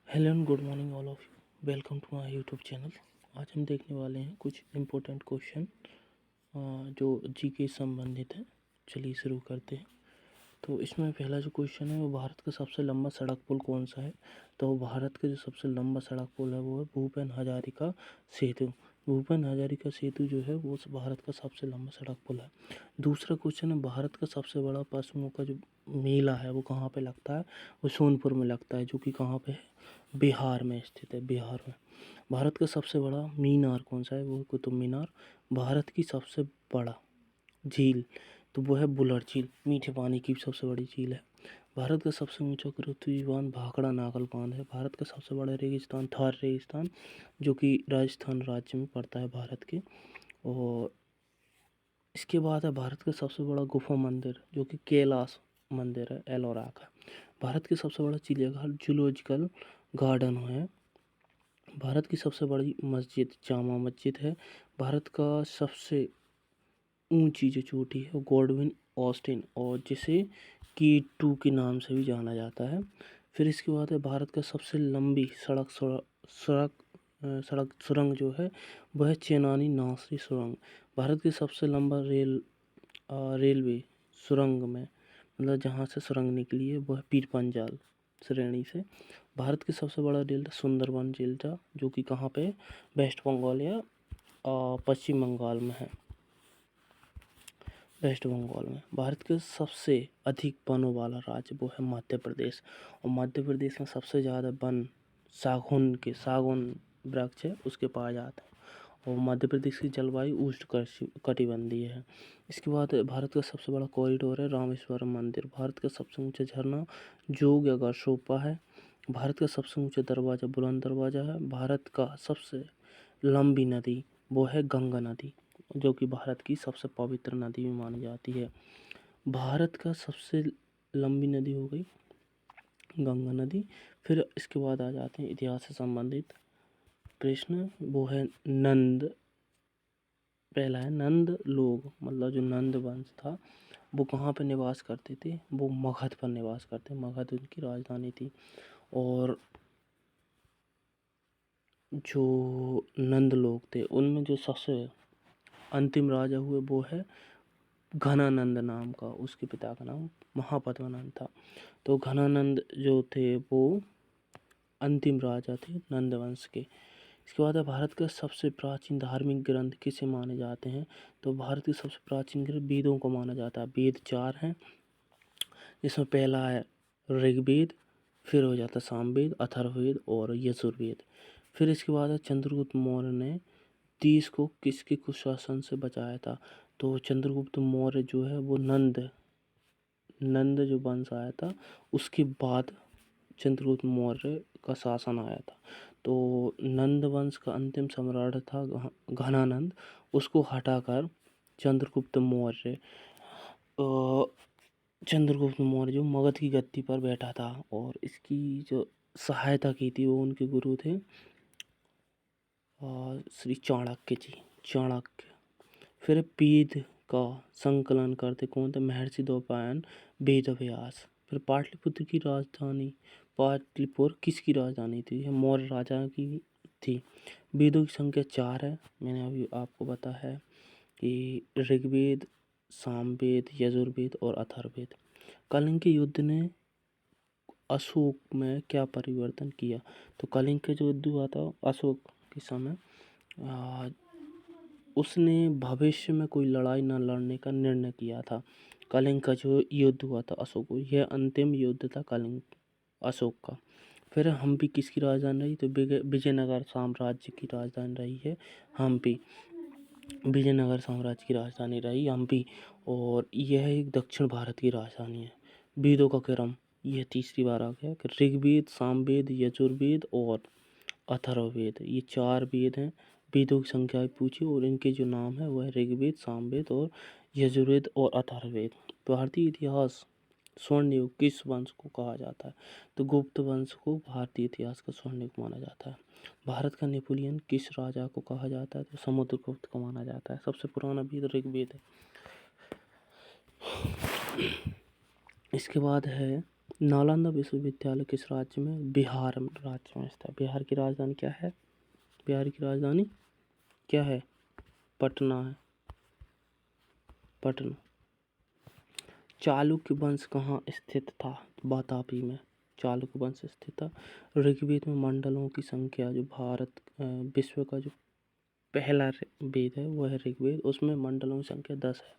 Hello and good morning all of you. Welcome to my YouTube channel. आज हम देखने वाले हैं कुछ इम्पोर्टेंट क्वेश्चन जो जीके से संबंधित है। चलिए शुरू करते हैं। तो इसमें पहला जो क्वेश्चन है वो भारत का सबसे लंबा सड़क पुल कौन सा है। तो भारत का जो सबसे लंबा सड़क पुल है वो है भूपेन हजारिका सेतु। भूपेन हजारिका सेतु जो है वो भारत का सबसे लंबा सड़क पुल है। दूसरा क्वेश्चन है भारत का सबसे बड़ा पशुओं का जो मेला है वो कहाँ पे लगता है। वो सोनपुर में लगता है, जो कि कहाँ पे है, बिहार में स्थित है, बिहार में। भारत का सबसे बड़ा मीनार कौन सा है, वो कुतुब मीनार। भारत की सबसे बड़ा झील तो वो है बुलर झील, मीठे पानी की सबसे बड़ी झील है। भारत का सबसे ऊंचा पृथ्वी बांध भाखड़ा नागल बांध है। भारत का सबसे बड़ा रेगिस्तान थार रेगिस्तान, जो कि राजस्थान राज्य में पड़ता है भारत के। और इसके बाद है भारत का सबसे बड़ा गुफा मंदिर, जो कि कैलाश मंदिर है, एलोरा का। भारत की सबसे बड़ा चिड़ियाघर जूलॉजिकल गार्डन है। भारत की सबसे बड़ी मस्जिद जामा मस्जिद है। भारत का सबसे ऊंची जो चोटी है वो गॉडविन ऑस्टिन, और जिसे की 2 के नाम से भी जाना जाता है। फिर इसके बाद है भारत का सबसे लंबी सड़क सुरंग जो है वह है चेनानी नासरी सुरंग। भारत की सबसे लंबा रेलवे सुरंग में, मतलब जहाँ से सुरंग निकली है, वह पीर पंजाल श्रेणी से। भारत की सबसे बड़ा डेल्टा सुंदरबन डेल्टा, जो कि कहाँ पे, वेस्ट बंगाल या पश्चिम बंगाल में है, वेस्ट बंगाल में। भारत के सबसे अधिक वनों वाला राज्य वो है मध्य प्रदेश। और मध्य प्रदेश में सबसे ज़्यादा वन सागौन वृक्ष है उसके पाए जाते हैं। और मध्य प्रदेश की जलवायु उष्ण कटिबंधीय है। इसके बाद भारत का सबसे बड़ा कॉरिडोर है रामेश्वरम मंदिर। भारत का सबसे ऊंचा झरना जोग या गरशोपा है। भारत का सबसे ऊंचा दरवाज़ा बुलंद दरवाज़ा है। भारत का सबसे लंबी नदी वो है गंगा नदी, जो कि भारत की सबसे पवित्र नदी भी मानी जाती है। भारत का सबसे लंबी नदी हो गई गंगा नदी। फिर इसके बाद आ जाते हैं इतिहास से संबंधित प्रश्न, वो है नंद। पहला है नंद लोग, मतलब जो नंद वंश था वो कहाँ पर निवास करते थे, वो मगध पर निवास करते, मगध उनकी राजधानी थी। और जो नंद लोग थे उनमें जो सबसे अंतिम राजा हुए वो है घनानंद नाम का, उसके पिता का नाम महापद्मानंद था। तो घनानंद जो थे वो अंतिम राजा थे नंद वंश के। इसके बाद है भारत का सबसे प्राचीन धार्मिक ग्रंथ किसे माने जाते हैं। तो भारत के सबसे प्राचीन ग्रंथ वेदों को माना जाता है। वेद 4 हैं, इसमें पहला है ऋग्वेद, फिर हो जाता है सामवेद, अथर्ववेद और यजुर्वेद। फिर इसके बाद है चंद्रगुप्त मौर्य ने देश को किसके कुशासन से बचाया था। तो चंद्रगुप्त मौर्य जो है वो नंद जो वंश आया था उसके बाद चंद्रगुप्त मौर्य का शासन आया था। तो नंद वंश का अंतिम सम्राट था घनानंद, उसको हटाकर चंद्रगुप्त मौर्य चंद्रगुप्त मौर्य जो मगध की गद्दी पर बैठा था, और इसकी जो सहायता की थी वो उनके गुरु थे श्री चाणक्य जी, चाणक्य। फिर वेद का संकलन करते कौन थे, महर्षि द्वैपायन वेद व्यास। फिर पाटलिपुत्र किसकी राजधानी थी, यह मौर्य राजा की थी। वेदों की संख्या 4 है, मैंने अभी आपको बताया है कि ऋग्वेद, सामवेद, यजुर्वेद और अथर्ववेद। कलिंग के युद्ध ने अशोक में क्या परिवर्तन किया। तो कलिंग का जो युद्ध हुआ था अशोक के समय, उसने भविष्य में कोई लड़ाई न लड़ने का निर्णय किया था। कलिंग का जो युद्ध हुआ था अशोक, यह अंतिम युद्ध था कलिंग अशोक का। फिर हम्पी किसकी राजधानी रही, तो विजयनगर साम्राज्य की राजधानी रही है हम्पी। विजयनगर साम्राज्य की राजधानी रही हम्पी, और यह एक दक्षिण भारत की राजधानी है। वेदों का क्रम, यह तीसरी बार आ गया कि ऋग्वेद, सामवेद, यजुर्वेद और अथर्ववेद, ये 4 वेद हैं। वेदों की संख्या भी पूछी और इनके जो नाम है वह है ऋग्वेद, सामवेद और यजुर्वेद और अथर्ववेद। भारतीय इतिहास स्वर्ण युग किस वंश को कहा जाता है। तो गुप्त वंश को भारतीय इतिहास का स्वर्ण युग माना जाता है। भारत का नेपोलियन किस राजा को कहा जाता है, तो समुद्रगुप्त को माना जाता है। सबसे पुराना वेद ऋग्वेद है। इसके बाद है नालंदा विश्वविद्यालय किस राज्य में? बिहार राज्य में स्थित है। बिहार की राजधानी क्या है? बिहार की राजधानी क्या है? पटना है, पटना। चालुक्य वंश कहाँ स्थित था? वातापी में चालुक्य वंश स्थित था। ऋग्वेद में मंडलों की संख्या, जो विश्व का जो पहला वेद है वो है ऋग्वेद, उसमें मंडलों की संख्या 10 है।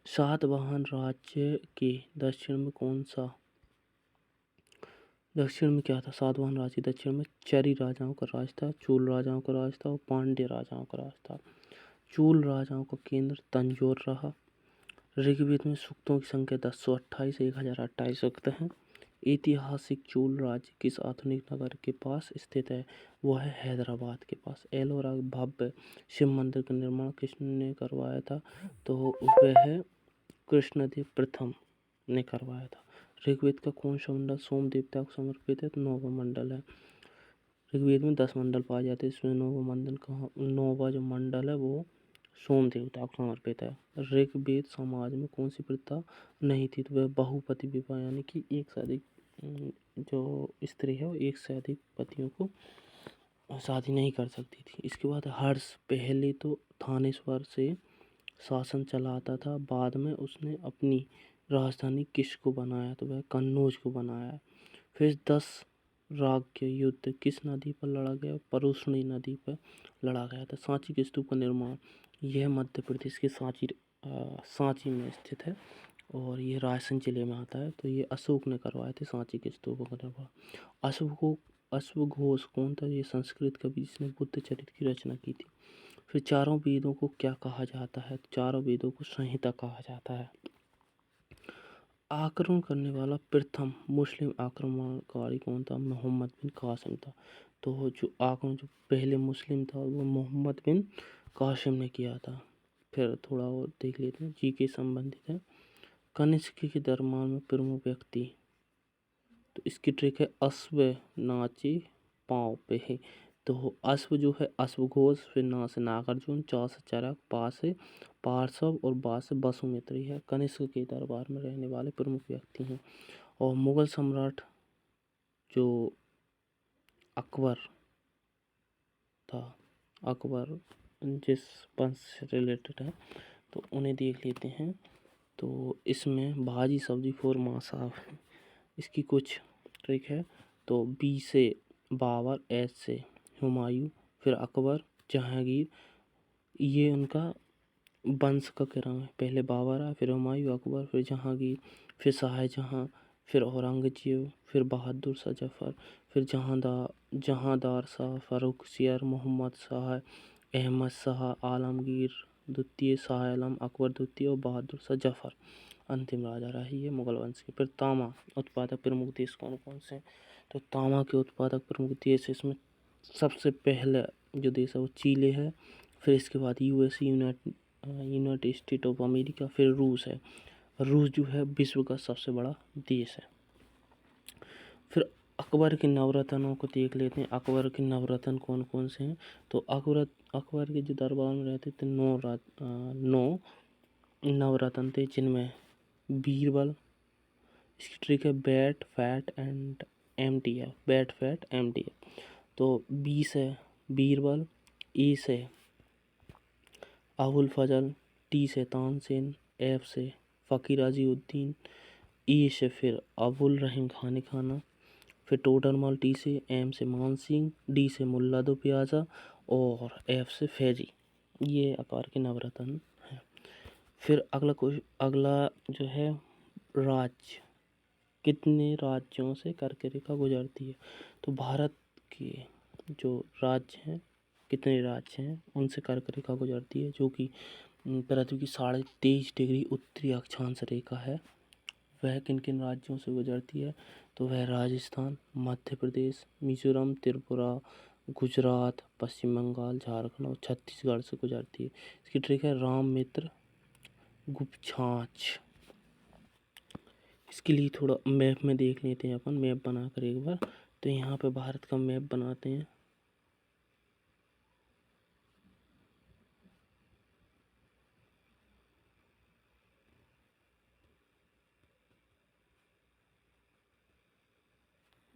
सातवाहन राज्य के दक्षिण में कौन सा? दक्षिण में क्या था? सातवाहन राज्य दक्षिण में चरी राजाओं का राज था, चूल राजाओं का राज था और पांड्य राजाओं का राज था। चूल राजाओं का केंद्र तंजौर रहा। ऋग्वेद में सूक्तों की संख्या 1028 से 1028 सूक्त हैं। ऐतिहासिक चूल राज्य किस आधुनिक नगर के पास स्थित है? वह है हैदराबाद के पास। एलोरा भव्य शिव मंदिर का निर्माण किसने करवाया था? तो वह है कृष्णदेव प्रथम ने करवाया था। ऋग्वेद का कौन सा मंडल सोम देवता को समर्पित है? तो नौवां मंडल है। ऋग्वेद में 10 मंडल पाए जाते हैं, इसमें नौवां जो मंडल है वो सोम देवता को समर्पित है। ऋग्वेद समाज में कौन सी प्रथा नहीं थी? तो वह बहुपति विवाह, यानी कि एक से अधिक जो स्त्री है वो एक से अधिक पतियों को शादी नहीं कर सकती थी। इसके बाद हर्ष पहले तो थानेश्वर से शासन चलाता था, बाद में उसने अपनी राजधानी किसको बनाया? तो वह कन्नौज को बनाया। फिर 10 राज्य युद्ध किस नदी पर लड़ा गया? परुष्णी नदी पर लड़ा गया था। सांची के स्तूप का निर्माण, यह मध्य प्रदेश के सांची में स्थित है और ये रायसेन जिले में आता है। तो ये अशोक ने करवाए थे सांची के स्तूपों का निर्माण। अश्वघोष कौन था? ये संस्कृत कवि जिसने बुद्ध चरित्र की रचना की थी। फिर चारों वेदों को क्या कहा जाता है? चारों वेदों को संहिता कहा जाता है। आक्रमण करने वाला प्रथम मुस्लिम आक्रमणकारी कौन था? मोहम्मद बिन कासिम था। तो जो पहले मुस्लिम था वो मोहम्मद बिन कासिम ने किया था। फिर थोड़ा और देख लेते हैं, जी के संबंधित है। कनिष्क के दरबार में प्रमुख व्यक्ति, तो इसकी ट्रिक है अश्व नाचे पाँव पे है। तो अश्व जो है अश्वघोष, फिर ना से नागार्जुन, चा से चरक, पा से पार्श्व और बा से वसुमित्री है। कनिष्क के दरबार में रहने वाले प्रमुख व्यक्ति हैं। और मुगल सम्राट जो अकबर था, अकबर जिस वंश से रिलेटेड है तो उन्हें देख लेते हैं। तो इसमें भाजी सब्जी फोर माँ साहब हैं, इसकी कुछ ट्रिक है। तो बी से बाबर, एस से हुमायूं, फिर अकबर, जहांगीर, ये उनका वंश का क्रम है। पहले बाबर आया, फिर हुमायूं, अकबर, फिर जहांगीर, फिर शाहजहां, फिर औरंगजेब, फिर बहादुर शाह जफर, फिर जहांदार शाह, फर्रुखसियर, मोहम्मद शाह, अहमद शाह, आलमगीर द्वितीय, शाह आलम, अकबर द्वितीय और बहादुर शाह जफर अंतिम राजा रहे ये मुगल वंश के। फिर तांबा उत्पादक प्रमुख देश कौन कौन से हैं? तो तांबा के उत्पादक प्रमुख देश, इसमें सबसे पहले जो देश है वो चिली है, फिर इसके बाद US, United state of America, फिर रूस है। रूस जो है विश्व का सबसे बड़ा देश है। फिर अकबर के नवरत्नों को देख लेते हैं। अकबर के नवरत्न कौन कौन से हैं? तो अकबर के जो दरबार में रहते थे 9 नवरत्न थे, जिनमें बीरबल, इसकी ट्रिक है bat fat and MTF, bat fat MTF. तो बी से बीरबल, ई से अबुल फजल, टी से तानसेन, एफ से फ़कीर अजीउद्दीन, ई से फिर अबुल रहीम खान खाना, फिर टोडरमल, टी से एम से मान सिंह, डी से मुल्ला दो प्याजा और एफ से फैजी। ये अकबर के नवरत्न हैं। फिर अगला जो है राज्य, कितने राज्यों से कर्क रेखा गुजरती है? तो भारत के जो राज्य हैं, कितने राज्य हैं उनसे कर्क रेखा गुजरती है, जो कि पृथ्वी की 23.5 डिग्री उत्तरी अक्षांश रेखा है। वह किन किन राज्यों से गुजरती है? तो वह राजस्थान, मध्य प्रदेश, मिजोरम, त्रिपुरा, गुजरात, पश्चिम बंगाल, झारखंड और छत्तीसगढ़ से गुजरती है। इसकी ट्रिक है राम मित्र गुप्छांच। इसके लिए थोड़ा मैप में देख लेते हैं, अपन मैप बनाकर एक बार। तो यहाँ पे भारत का मैप बनाते हैं।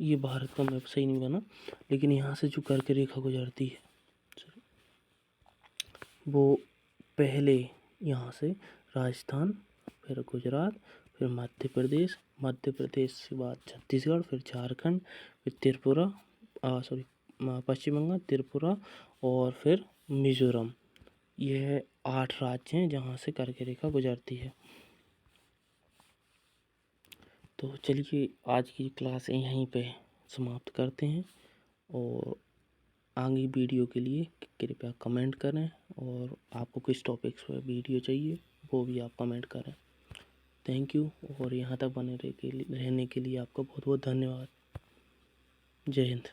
ये भारत का मैप सही नहीं बना, लेकिन यहाँ से जो कर्क रेखा गुजरती है वो पहले यहाँ से राजस्थान, फिर गुजरात, फिर मध्य प्रदेश के बाद छत्तीसगढ़, फिर झारखंड, फिर त्रिपुरा, पश्चिम बंगाल, त्रिपुरा और फिर मिज़ोरम। यह 8 राज्य हैं जहाँ से कर्क रेखा गुजरती है। तो चलिए आज की क्लास यहीं पे समाप्त करते हैं, और आगे वीडियो के लिए कृपया कमेंट करें, और आपको किस टॉपिक्स पर वीडियो चाहिए वो भी आप कमेंट करें। थैंक यू, और यहाँ तक बने रहने के लिए आपका बहुत बहुत धन्यवाद। जय हिंद।